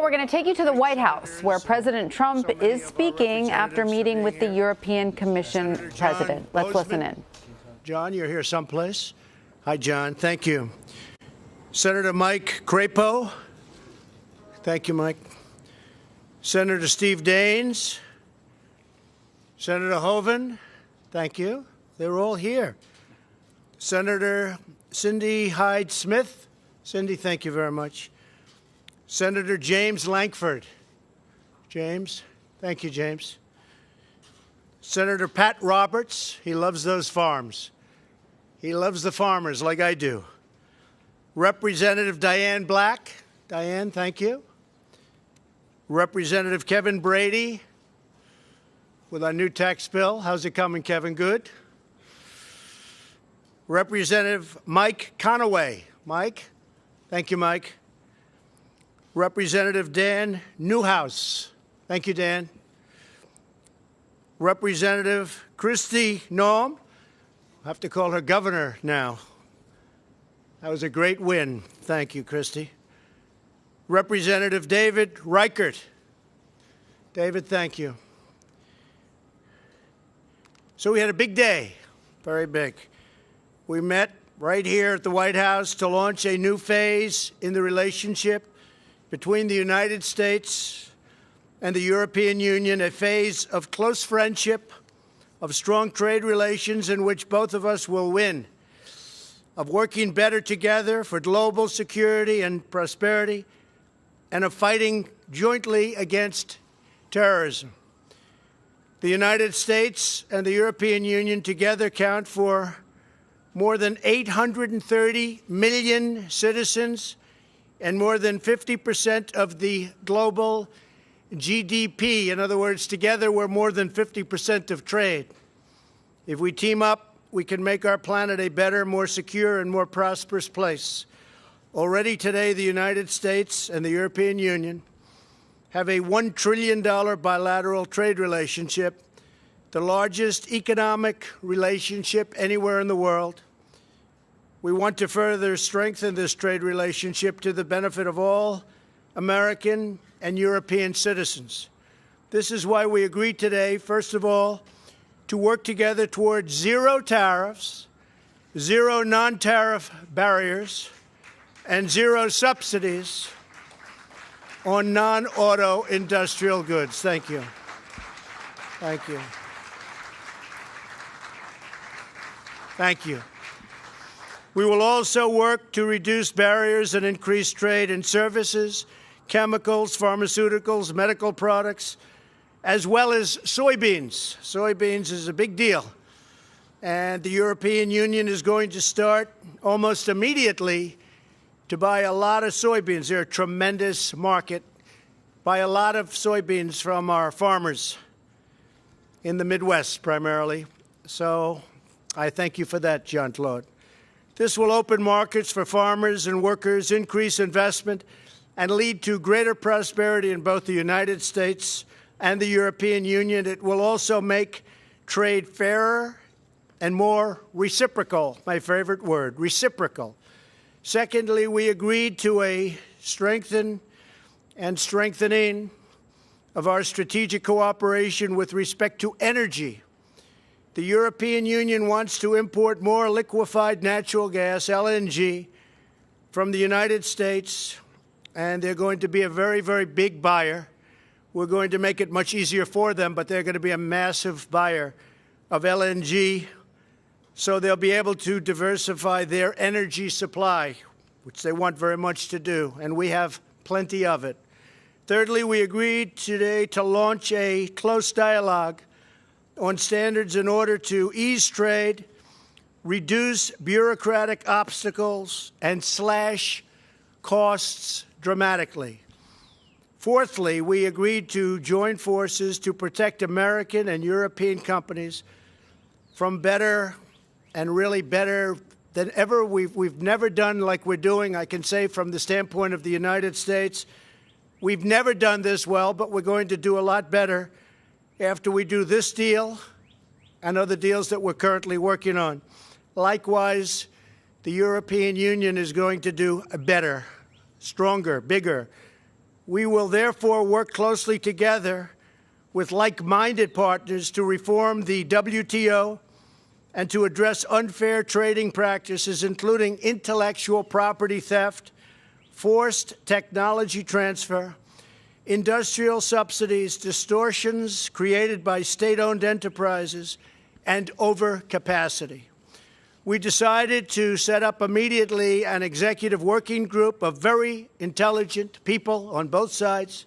we're going to take you to the White House, where President Trump is speaking after meeting with the European Commission president. Let's listen in. John, you're here someplace. Hi, John. Thank you. Senator Mike Crapo. Thank you, Mike. Senator Steve Daines. Senator Hoeven. Thank you. They're all here. Senator Cindy Hyde-Smith. Cindy, thank you very much. Senator James Lankford. James. Thank you, James. Senator Pat Roberts. He loves those farms. He loves the farmers like I do. Representative Diane Black. Diane, thank you. Representative Kevin Brady with our new tax bill. How's it coming, Kevin? Good? Representative Mike Conaway. Mike? Thank you, Mike. Representative Dan Newhouse. Thank you, Dan. Representative Kristi Noem. I have to call her governor now. That was a great win. Thank you, Kristi. Representative David Reichert. David, thank you. So we had a big day, very big. We met right here at the White House to launch a new phase in the relationship between the United States and the European Union, a phase of close friendship, of strong trade relations in which both of us will win, of working better together for global security and prosperity, and of fighting jointly against terrorism. The United States and the European Union together count for more than 830 million citizens and more than 50% of the global GDP. In other words, together we're more than 50% of trade. If we team up, we can make our planet a better, more secure, and more prosperous place. Already today, the United States and the European Union have a $1 trillion bilateral trade relationship, the largest economic relationship anywhere in the world. We want to further strengthen this trade relationship to the benefit of all American and European citizens. This is why we agreed today, first of all, to work together towards zero tariffs, zero non-tariff barriers, and zero subsidies on non-auto industrial goods. Thank you. Thank you. Thank you. We will also work to reduce barriers and increase trade in services, chemicals, pharmaceuticals, medical products, as well as soybeans. Soybeans is a big deal. And the European Union is going to start almost immediately to buy a lot of soybeans. They're a tremendous market. Buy a lot of soybeans from our farmers in the Midwest primarily. So I thank you for that, Jean-Claude. This will open markets for farmers and workers, increase investment, and lead to greater prosperity in both the United States and the European Union. It will also make trade fairer and more reciprocal, my favorite word, reciprocal. Secondly, we agreed to a strengthening of our strategic cooperation with respect to energy. The European Union wants to import more liquefied natural gas, LNG, from the United States, and they're going to be a very, very big buyer. We're going to make it much easier for them, but they're going to be a massive buyer of LNG, so they'll be able to diversify their energy supply, which they want very much to do, and we have plenty of it. Thirdly, we agreed today to launch a close dialogue on standards in order to ease trade, reduce bureaucratic obstacles, and slash costs dramatically. Fourthly, we agreed to join forces to protect American and European companies from better and really better than ever. We've never done like we're doing. I can say from the standpoint of the United States, we've never done this well, but we're going to do a lot better after we do this deal and other deals that we're currently working on. Likewise, the European Union is going to do better, stronger, bigger. We will therefore work closely together with like-minded partners to reform the WTO and to address unfair trading practices, including intellectual property theft, forced technology transfer, industrial subsidies, distortions created by state-owned enterprises, and overcapacity. We decided to set up immediately an executive working group of very intelligent people on both sides.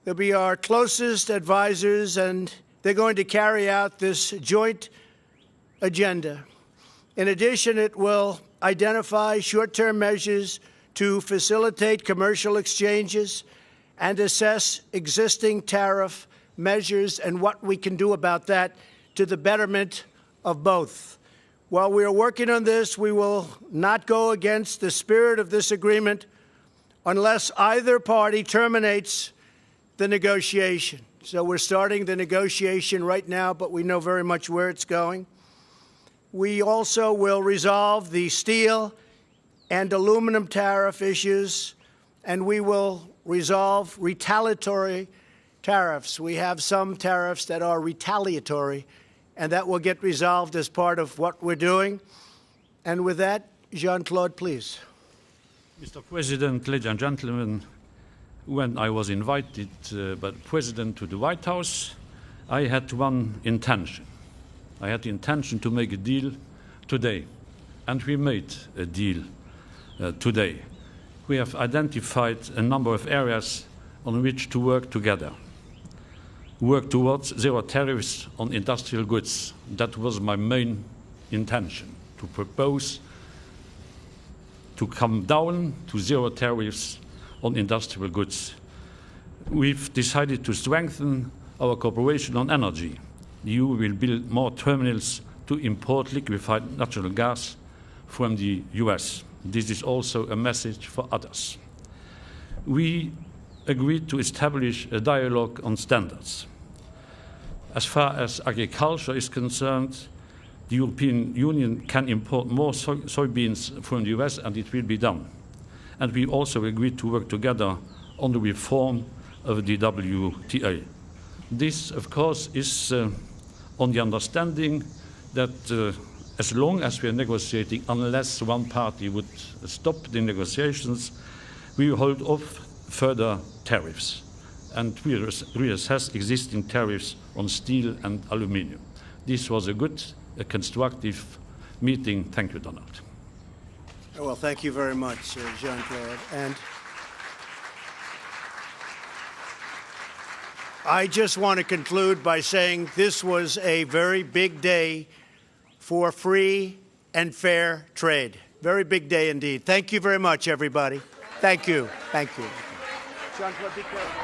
They'll be our closest advisors, and they're going to carry out this joint agenda. In addition, it will identify short-term measures to facilitate commercial exchanges and assess existing tariff measures and what we can do about that to the betterment of both. While we are working on this, we will not go against the spirit of this agreement unless either party terminates the negotiation. So we're starting the negotiation right now, but we know very much where it's going. We also will resolve the steel and aluminum tariff issues, and we will resolve retaliatory tariffs. We have some tariffs that are retaliatory, and that will get resolved as part of what we're doing. And with that, Jean-Claude, please. Mr. President, ladies and gentlemen, when I was invited by the President to the White House, I had one intention. I had the intention to make a deal today, and we made a deal today. We have identified a number of areas on which to work together. Work towards zero tariffs on industrial goods. That was my main intention, to propose to come down to zero tariffs on industrial goods. We've decided to strengthen our cooperation on energy. The EU will build more terminals to import liquefied natural gas from the US. This is also a message for others. We agreed to establish a dialogue on standards. As far as agriculture is concerned, the European Union can import more soybeans from the US, and it will be done. And we also agreed to work together on the reform of the WTO. This, of course, is on the understanding that as long as we are negotiating, unless one party would stop the negotiations, we will hold off further tariffs. And we reassess existing tariffs on steel and aluminium. This was a good, constructive meeting. Thank you, Donald. Well, thank you very much, Jean-Claude. And I just want to conclude by saying this was a very big day for free and fair trade. Very big day indeed. Thank you very much, everybody. Thank you. Thank you. Jean-Claude, be careful.